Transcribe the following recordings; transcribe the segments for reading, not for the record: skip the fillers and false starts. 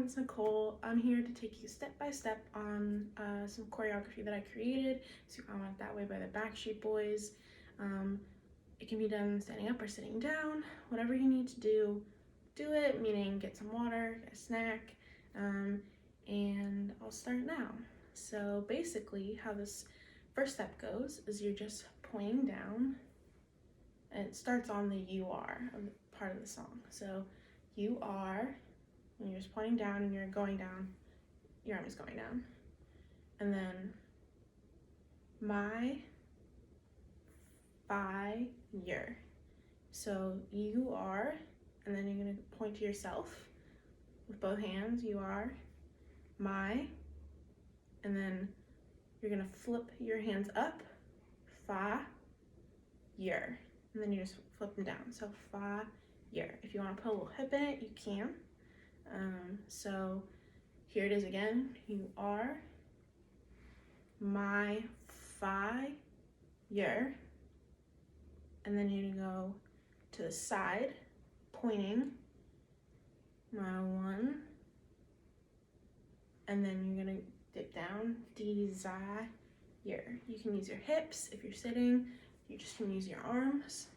it's Nicole. I'm here to take you step by step on some choreography that I created. So I Went That Way by the Backstreet Boys. It can be done standing up or sitting down. Whatever you need to do it, meaning get some water, get a snack, and I'll start now. So basically how this first step goes is you're just pointing down, and it starts on the you are of the part of the song. So you are, and you're just pointing down and you're going down, your arm is going down. And then my fire. So you are, and then you're gonna point to yourself with both hands, you are my, and then you're gonna flip your hands up, fire, and then you just flip them down. So fire. If you want to put a little hip in it, you can. So here it is again. You are my fire, and then you're gonna go to the side, pointing, my one, and then you're gonna dip down, desire. You can use your hips if you're sitting. You just can use your arms,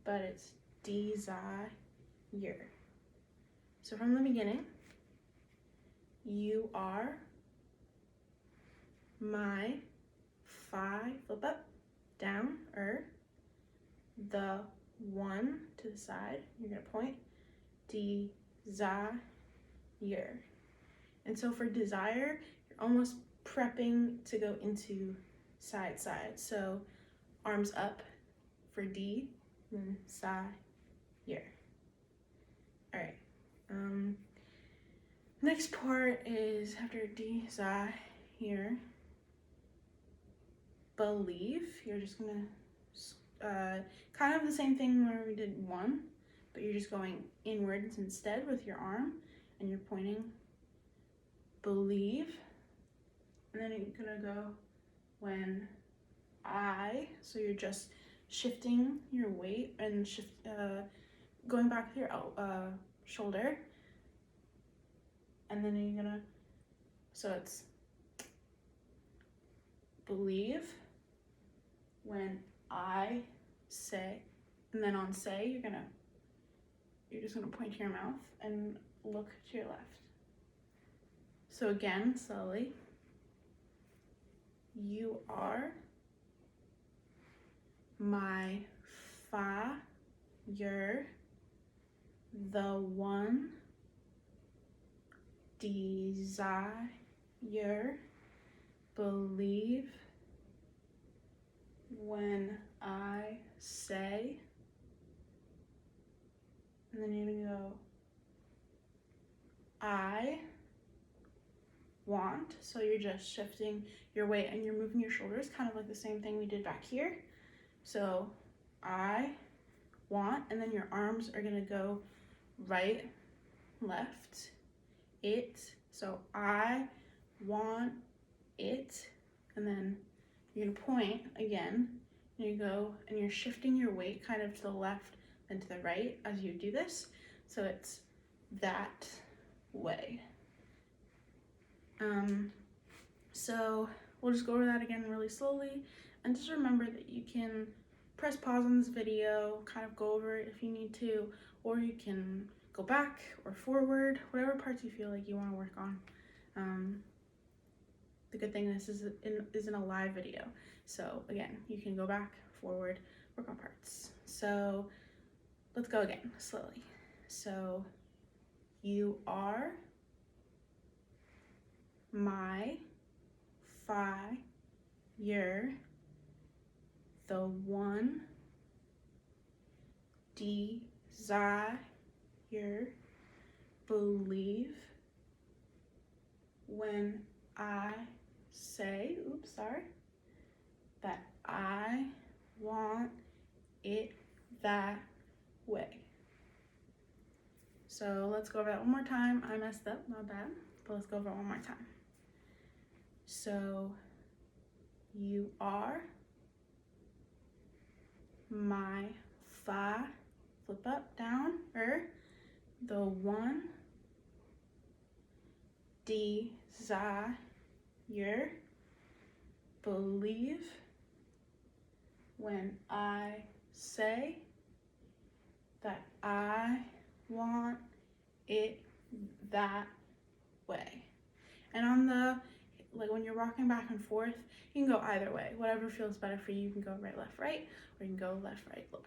but it's desire. So from the beginning, you are my fire, flip up, down, the one to the side, you're gonna point, desire. And so for desire, you're almost prepping to go into side. So arms up for D, then side. All right. Next part is after desire, believe. You're just gonna kind of the same thing where we did one, but you're just going inwards instead with your arm, and you're pointing, believe, and then you're gonna go when so you're just shifting your weight and going back with your shoulder, and then you're gonna, so it's believe when I say, and then on say you're just gonna point to your mouth and look to your left. So again, slowly, you are my fire, the one, desire, believe when I say, and then you're gonna go, I want. So you're just shifting your weight and you're moving your shoulders, kind of like the same thing we did back here. So I want, and then your arms are gonna go right, left, it. So I want it, and then you're gonna point again, and you go, and you're shifting your weight kind of to the left and to the right as you do this. So it's that way. So we'll just go over that again really slowly, and just remember that you can press pause on this video, kind of go over it if you need to, or you can go back or forward, whatever parts you feel like you want to work on. The good thing this isn't a live video, so again, you can go back, forward, work on parts. So let's go again slowly. So you are my fire, the one, desire, believe when I say, that I want it that way. So let's go over that one more time. I messed up, my bad, but let's go over it one more time. So you are my fire, flip up, down, the one, desire, believe, when I say that I want it that way. And on the, like when you're rocking back and forth, you can go either way. Whatever feels better for you. You can go right, left, right, or you can go left, right, left.